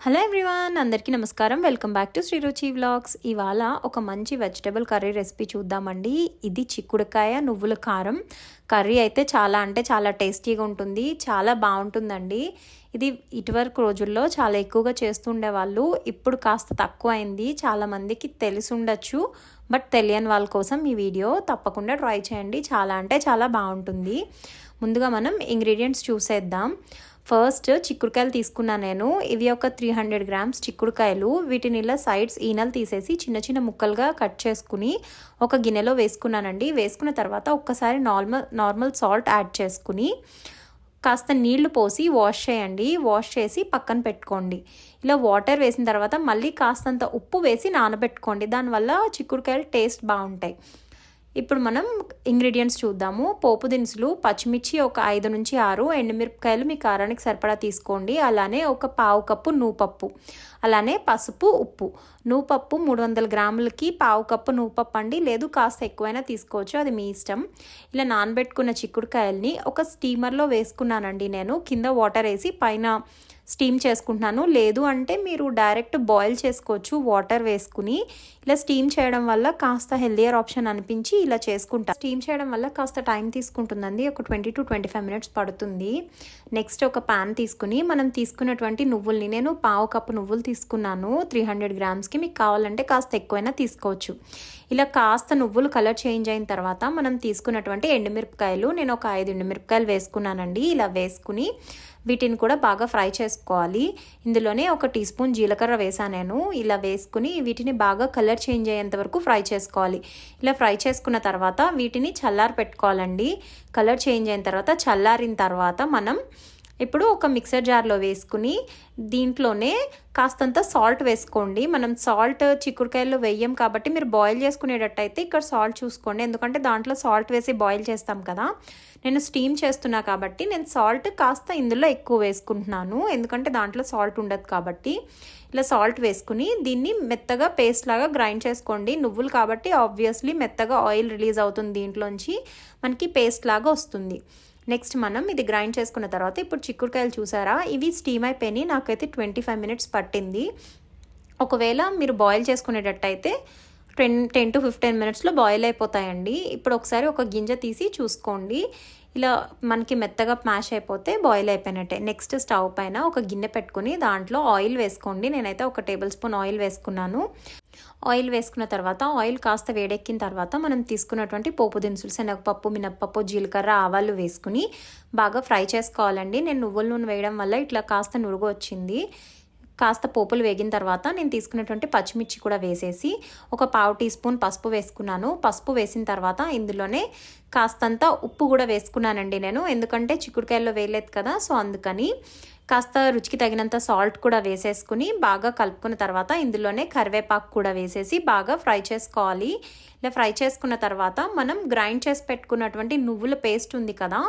Hello everyone, అందరికీ నమస్కారం. Welcome back to Sriruchi vlogs. ఇవాళ ఒక మంచి వెజిటబుల్ కర్రీ రెసిపీ చూద్దామండి. ఇది చిక్కుడుకాయ నువ్వుల కారం కర్రీ. అయితే చాలా టేస్టీగా ఉంటుంది, చాలా బాగుంటుందండి. ఇది ఇటువరకు రోజుల్లో చాలా ఎక్కువగా చేస్తుండేవాళ్ళు. ఇప్పుడు కాస్త తక్కువ అయింది, చాలామందికి తెలిసి ఉండొచ్చు. బట్ తెలియని వాళ్ళ కోసం ఈ వీడియో తప్పకుండా ట్రై చేయండి. చాలా బాగుంటుంది. ముందుగా మనం ఇంగ్రీడియంట్స్ చూసేద్దాం. ఫస్ట్ చిక్కుడుకాయలు తీసుకున్నాను నేను. ఇవి ఒక 300 గ్రామ్స్ చిక్కుడుకాయలు. వీటిని ఇలా సైడ్స్ ఈనెలు తీసేసి చిన్న చిన్న ముక్కలుగా కట్ చేసుకుని ఒక గిన్నెలో వేసుకున్నానండి. వేసుకున్న తర్వాత ఒక్కసారి నార్మల్ సాల్ట్ యాడ్ చేసుకుని కాస్త నీళ్లు పోసి వాష్ చేయండి. వాష్ చేసి పక్కన పెట్టుకోండి. ఇలా వాటర్ వేసిన తర్వాత మళ్ళీ కాస్తంత ఉప్పు వేసి నానబెట్టుకోండి. దానివల్ల చిక్కుడుకాయలు టేస్ట్ బాగుంటాయి. ఇప్పుడు మనం ఇంగ్రీడియంట్స్ చూద్దాము. పోపు దినుసులు, పచ్చిమిర్చి ఒక 5 నుంచి 6, ఎండుమిరపకాయలు మీ కారానికి సరిపడా తీసుకోండి. అలానే ఒక పావు కప్పు నువ్వుపప్పు, అలానే పసుపు, ఉప్పు. నువ్వుపప్పు 300 గ్రాములకి పావు కప్పు నువ్వుపప్పు అండి, లేదు కాస్త ఎక్కువైనా తీసుకోవచ్చు, అది మీ ఇష్టం. ఇలా నానబెట్టుకున్న చిక్కుడుకాయల్ని ఒక స్టీమర్లో వేసుకున్నానండి నేను. కింద వాటర్ వేసి పైన స్టీమ్ చేసుకుంటున్నాను. లేదు అంటే మీరు డైరెక్ట్ బాయిల్ చేసుకోవచ్చు వాటర్ వేసుకుని. ఇలా స్టీమ్ చేయడం వల్ల కాస్త హెల్దియర్ ఆప్షన్ అనిపించి ఇలా చేసుకుంటా. స్టీమ్ చేయడం వల్ల కాస్త టైం తీసుకుంటుందండి, ఒక 20 to 25 మినిట్స్ పడుతుంది. నెక్స్ట్ ఒక ప్యాన్ తీసుకుని మనం తీసుకున్నటువంటి నువ్వుల్ని, నేను పావు కప్పు నువ్వులు తీసుకున్నాను 300 గ్రామ్స్కి. మీకు కావాలంటే కాస్త ఎక్కువైనా తీసుకోవచ్చు. ఇలా కాస్త నువ్వులు కలర్ చేంజ్ అయిన తర్వాత మనం తీసుకున్నటువంటి ఎండుమిరపకాయలు, నేను ఒక 5 ఎండుమిరపకాయలు వేసుకున్నానండి. ఇలా వేసుకుని వీటిని కూడా బాగా ఫ్రై చేసుకోవాలి. ఇందులోనే ఒక టీ స్పూన్ జీలకర్ర వేసాను నేను. ఇలా వేసుకుని వీటిని బాగా కలర్ చేంజ్ అయ్యేంత వరకు ఫ్రై చేసుకోవాలి. ఇలా ఫ్రై చేసుకున్న తర్వాత వీటిని చల్లారి పెట్టుకోవాలండి. కలర్ చేంజ్ అయిన తర్వాత చల్లారిన తర్వాత మనం ఇప్పుడు ఒక మిక్సర్ జార్లో వేసుకుని దీంట్లోనే కాస్తంత సాల్ట్ వేసుకోండి. మనం సాల్ట్ చిక్కుడుకాయల్లో వేయం కాబట్టి మీరు బాయిల్ చేసుకునేటట్టయితే ఇక్కడ సాల్ట్ చూసుకోండి, ఎందుకంటే దాంట్లో సాల్ట్ వేసి బాయిల్ చేస్తాం కదా. నేను స్టీమ్ చేస్తున్నా కాబట్టి నేను సాల్ట్ కాస్త ఇందులో ఎక్కువ వేసుకుంటున్నాను, ఎందుకంటే దాంట్లో సాల్ట్ ఉండదు కాబట్టి. ఇలా సాల్ట్ వేసుకుని దీన్ని మెత్తగా పేస్ట్ లాగా గ్రైండ్ చేసుకోండి. నువ్వులు కాబట్టి ఆబ్వియస్లీ మెత్తగా ఆయిల్ రిలీజ్ అవుతుంది, దీంట్లోంచి మనకి పేస్ట్ లాగా వస్తుంది. నెక్స్ట్ మనం ఇది గ్రైండ్ చేసుకున్న తర్వాత ఇప్పుడు చిక్కుడుకాయలు చూసారా, ఇవి స్టీమ్ అయిపోయినాయి. నాకైతే 25 మినిట్స్ పట్టింది. ఒకవేళ మీరు బాయిల్ చేసుకునేటట్టయితే 10 to 15 మినిట్స్లో బాయిల్ అయిపోతాయండి. ఇప్పుడు ఒకసారి ఒక గింజ తీసి చూసుకోండి. ఇలా మనకి మెత్తగా మ్యాష్ అయిపోతే బాయిల్ అయిపోయినట్టే. నెక్స్ట్ స్టవ్ పైన ఒక గిన్నె పెట్టుకుని దాంట్లో ఆయిల్ వేసుకోండి. నేనైతే ఒక టేబుల్ స్పూన్ ఆయిల్ వేసుకున్నాను. ఆయిల్ వేసుకున్న తర్వాత ఆయిల్ కాస్త వేడెక్కిన తర్వాత మనం తీసుకున్నటువంటి పోపు దినుసులు, శనగపప్పు, మినప్పప్పు, జీలకర్ర, ఆవాలు వేసుకుని బాగా ఫ్రై చేసుకోవాలండి. నేను నువ్వుల నూనె వేయడం వల్ల ఇట్లా కాస్త నురుగు వచ్చింది. కాస్త పోపులు వేగిన తర్వాత నేను తీసుకున్నటువంటి పచ్చిమిర్చి కూడా వేసేసి ఒక పావు టీ స్పూన్ పసుపు వేసుకున్నాను. పసుపు వేసిన తర్వాత ఇందులోనే కాస్తంత ఉప్పు కూడా వేసుకున్నానండి నేను, ఎందుకంటే చిక్కుడుకాయల్లో వేయలేదు కదా, సో అందుకని. కాస్త రుచికి తగినంత సాల్ట్ కూడా వేసేసుకుని బాగా కలుపుకున్న తర్వాత ఇందులోనే కరివేపాకు కూడా వేసేసి బాగా ఫ్రై చేసుకోవాలి. ఇలా ఫ్రై చేసుకున్న తర్వాత మనం గ్రైండ్ చేసి పెట్టుకున్నటువంటి నువ్వుల పేస్ట్ ఉంది కదా,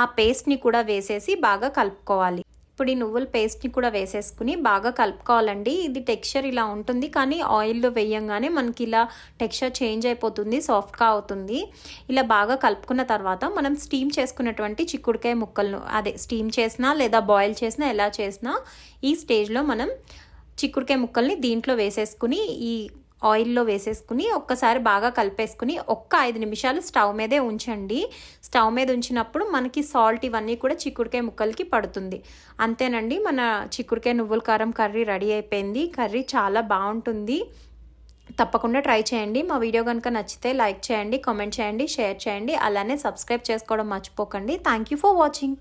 ఆ పేస్ట్ని కూడా వేసేసి బాగా కలుపుకోవాలి. ఇప్పుడు ఈ నువ్వుల పేస్ట్ని కూడా వేసేసుకుని బాగా కలుపుకోవాలండి. ఇది టెక్స్చర్ ఇలా ఉంటుంది, కానీ ఆయిల్లో వేయంగానే మనకి ఇలా టెక్స్చర్ చేంజ్ అయిపోతుంది, సాఫ్ట్గా అవుతుంది. ఇలా బాగా కలుపుకున్న తర్వాత మనం స్టీమ్ చేసుకున్నటువంటి చిక్కుడుకాయ ముక్కలను, అదే స్టీమ్ చేసినా లేదా బాయిల్ చేసినా ఎలా చేసినా, ఈ స్టేజ్లో మనం చిక్కుడుకాయ ముక్కల్ని దీంట్లో వేసేసుకుని ఈ ఆయిల్లో వేసేసుకుని ఒక్కసారి బాగా కలిపేసుకుని ఒక్క 5 నిమిషాలు స్టవ్ మీదే ఉంచండి. స్టవ్ మీద ఉంచినప్పుడు మనకి సాల్ట్ ఇవన్నీ కూడా చిక్కుడుకాయ ముక్కలకి పడుతుంది. అంతేనండి, మన చిక్కుడుకాయ నువ్వుల కారం కర్రీ రెడీ అయిపోయింది. కర్రీ చాలా బాగుంటుంది, తప్పకుండా ట్రై చేయండి. మా వీడియో కనుక నచ్చితే లైక్ చేయండి, కామెంట్ చేయండి, షేర్ చేయండి, అలానే సబ్స్క్రైబ్ చేసుకోవడం మర్చిపోకండి. Thank you for watching.